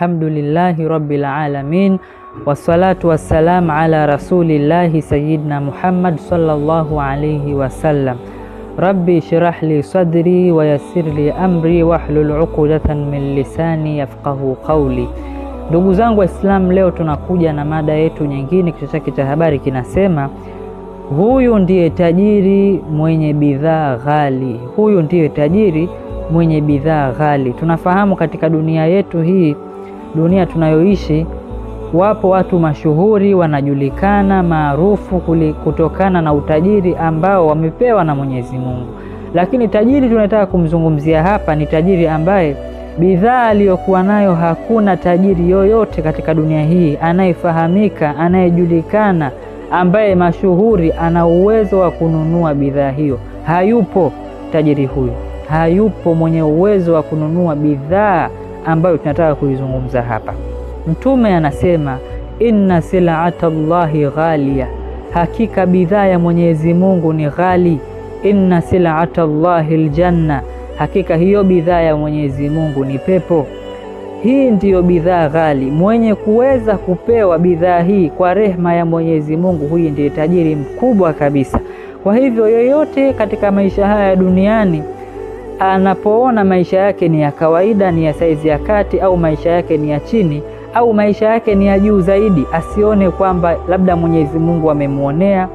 alhamdulillahi rabbil alamin, wassalatu wassalamu ala rasulillahi sayyidina Muhammad sallallahu alayhi wasallam. Rabbi shrah li sadri wa yassir li amri wahlul uqdatan min lisani yafqahu qawli. Ndugu zangu Waislamu, leo tunakuja na mada yetu nyingine. Kichwa chake cha habari kinasema huyu ndiye tajiri mwenye bidhaa ghali. Huyu ndiye tajiri mwenye bidhaa ghali. Tunafahamu katika dunia yetu hii, dunia tunayoishi, wapo watu mashuhuri, wanajulikana, maarufu kutokana na utajiri ambao wamepewa na Mwenyezi Mungu. Lakini tajiri tunataka kumzungumzia hapa ni tajiri ambaye bidhaa aliyokuwa nayo hakuna tajiri yoyote katika dunia hii anayefahamika, anayejulikana, ambaye mashuhuri ana uwezo wa kununua bidhaa hiyo. Hayupo tajiri huyu, hayupo mwenye uwezo wa kununua bidhaa ambayo tunataka kuizungumza hapa. Mtume anasema inna sil'ata Allahi ghaliya, hakika bidhaa ya Mwenyezi Mungu ni ghali. Inna sil'ata Allahi aljanna, hakika hiyo bidhaa ya Mwenyezi Mungu ni pepo. Hii ndiyo bidhaa ghali. Mwenye kuweza kupewa bidhaa hii kwa rehema ya Mwenyezi Mungu, huyu ndiye tajiri mkubwa kabisa. Kwa hivyo yoyote katika maisha haya duniani anapoona maisha yake ni ya kawaida, ni ya saizi ya kati, au maisha yake ni ya chini, au maisha yake ni ya juu zaidi, asione kwamba labda Mwenyezi Mungu amemuonea,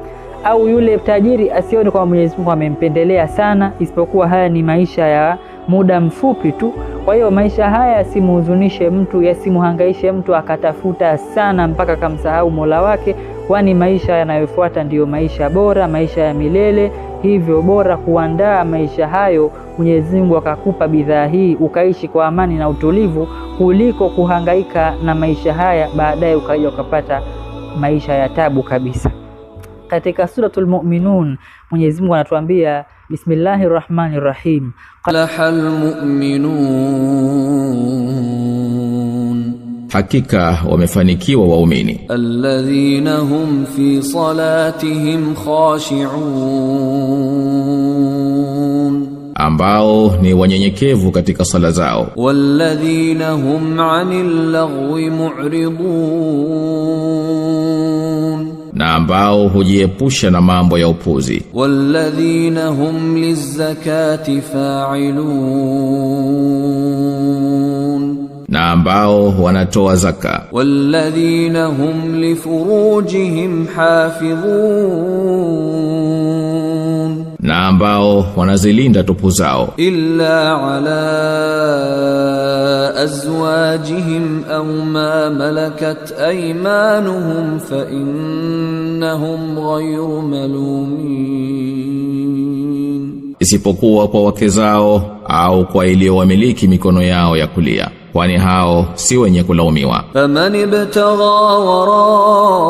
au yule tajiri asione kwamba Mwenyezi Mungu amempendelea sana, isipokuwa haya ni maisha ya muda mfupi tu. Kwa hiyo maisha haya yasimuhuzunishe mtu, yasimuhangaishe mtu akatafuta sana mpaka kamsahau Mola wake, kwani maisha yanayofuata ndiyo maisha bora, maisha ya milele. Hivyo bora kuandaa maisha hayo, Mwenyezi Mungu akakupa bidhaa hii ukaishi kwa amani na utulivu, kuliko kuhangaika na maisha haya baadaye ukaja ukapata maisha ya tabu kabisa. Katika suratul Mu'minun Mwenyezi Mungu anatuambia Bismillahirrahmanirrahim, Qalahal mu'minun, hakika wamefanikiwa waumini. alladhina hum fi salatihim khashi'un, ambao ni wanyenyekevu katika sala zao. walladhina hum 'anil laghwi mu'ridun, na ambao hujiepusha na mambo ya upuzi. walladhina hum lizakati fa'ilun, na ambao wanatoa zaka. walladhina hum lifurujihim hafidhun, na ambao wanazilinda tupu zao. illa ala azwajihim aw ma malakat aymanuhum fa innahum ghayru malumin, isipokuwa kwa wake zao au kwa iliyowamiliki mikono yao ya kulia, kwani hao si wenye kulaumiwa. faman ibtagha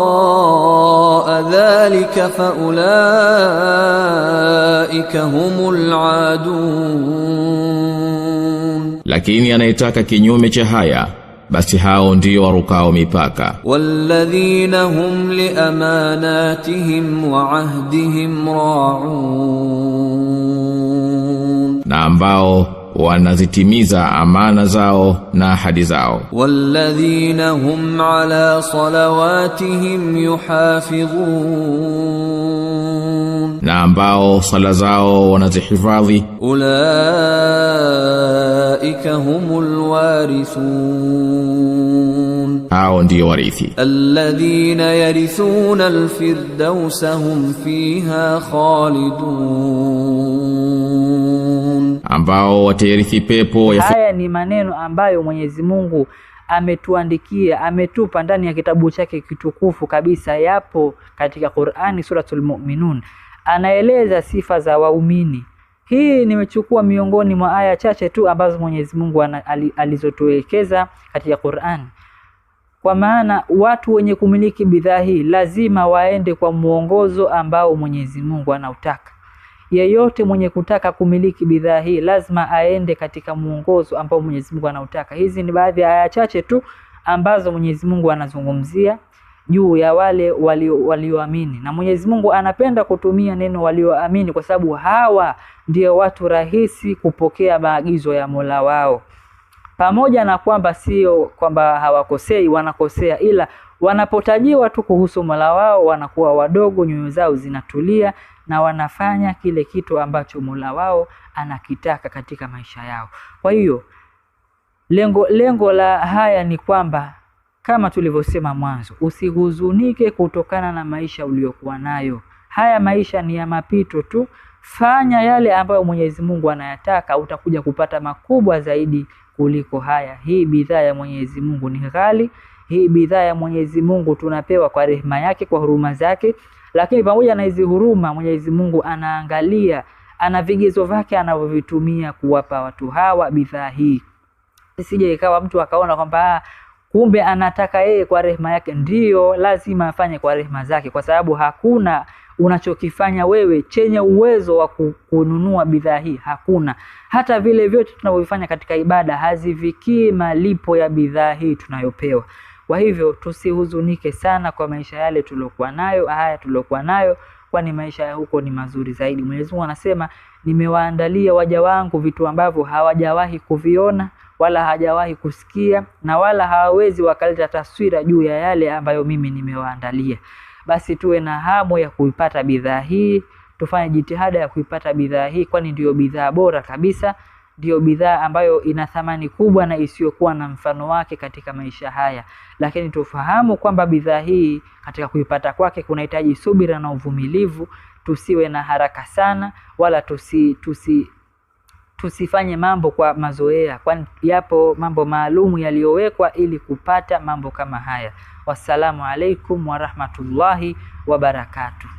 waraa dhalika fa ulaika humul aadun, lakini anayetaka kinyume cha haya, basi hao ndio warukao mipaka. walladhina hum liamanatihim wa ahdihim ra'un, na ambao wanazitimiza amana zao na ahadi zao. walladhina hum ala salawatihim yuhafidhun, na ambao sala zao wanazihifadhi. ulaika humul warithun, hao ndio warithi. alladhina yarithuna alfirdausa hum fiha khalidun, ambao watarithi pepo ya. Haya ni maneno ambayo Mwenyezi Mungu ametuandikia, ametupa ndani ya kitabu chake kitukufu kabisa, yapo katika Qur'ani suratul Mu'minun. Anaeleza sifa za waumini. Hii nimechukua miongoni mwa aya chache tu ambazo Mwenyezi Mungu alizotuwekeza katika Qur'ani. Kwa maana watu wenye kumiliki bidhaa hii lazima waende kwa muongozo ambao Mwenyezi Mungu anautaka. Yeyote mwenye kutaka kumiliki bidhaa hii lazima aende katika muongozo ambao Mwenyezi Mungu anautaka. Hizi ni baadhi ya aya chache tu ambazo Mwenyezi Mungu anazungumzia juu ya wale walioamini. Na Mwenyezi Mungu anapenda kutumia neno walioamini kwa sababu hawa ndio watu rahisi kupokea maagizo ya Mola wao. pamoja na kwamba sio kwamba hawakosei, wanakosea, ila wanapotajiwa tu kuhusu Mola wao wanakuwa wadogo, nyoyo zao zinatulia na wanafanya kile kitu ambacho Mola wao anakitaka katika maisha yao. Kwa hiyo lengo la haya ni kwamba kama tulivyosema mwanzo, usihuzunike kutokana na maisha uliyokuwa nayo. Haya maisha ni ya mapito tu. Fanya yale ambayo Mwenyezi Mungu anayataka, utakuja kupata makubwa zaidi kuliko haya. Hii bidhaa ya Mwenyezi Mungu ni ghali. Hii bidhaa ya Mwenyezi Mungu tunapewa kwa rehema yake, kwa huruma zake. Lakini pamoja na hizi huruma, Mwenyezi Mungu anaangalia, ana vigezo vyake anavyovitumia kuwapa watu hawa bidhaa hii. Isije ikawa mtu akaona kwamba kumbe anataka yeye kwa rehema yake. Ndiyo, lazima afanye kwa rehema zake, kwa sababu hakuna unachokifanya wewe chenye uwezo wa kununua bidhaa hii. Hakuna. Hata vile vyote tunavyofanya katika ibada hazifikii malipo ya bidhaa hii tunayopewa. Kwa hivyo tusihuzunike sana kwa maisha yale tulokuwa nayo, haya tulokuwa nayo, kwani maisha ya huko ni mazuri zaidi. Mwenyezi Mungu anasema, nimewaandalia waja wangu vitu ambavyo hawajawahi kuviona wala hajawahi kusikia, na wala hawawezi wakaleta taswira juu ya yale ambayo mimi nimewaandalia. Basi tuwe na hamu ya kuipata bidhaa hii, tufanye jitihada ya kuipata bidhaa hii, kwani ndiyo bidhaa bora kabisa, ndiyo bidhaa ambayo ina thamani kubwa na isiyokuwa na mfano wake katika maisha haya. Lakini tufahamu kwamba bidhaa hii katika kuipata kwake kunahitaji subira na uvumilivu. Tusiwe na haraka sana, wala tusifanye mambo kwa mazoea, kwani yapo mambo maalumu yaliyowekwa ili kupata mambo kama haya. Wassalamu alaikum wa rahmatullahi wa barakatuh.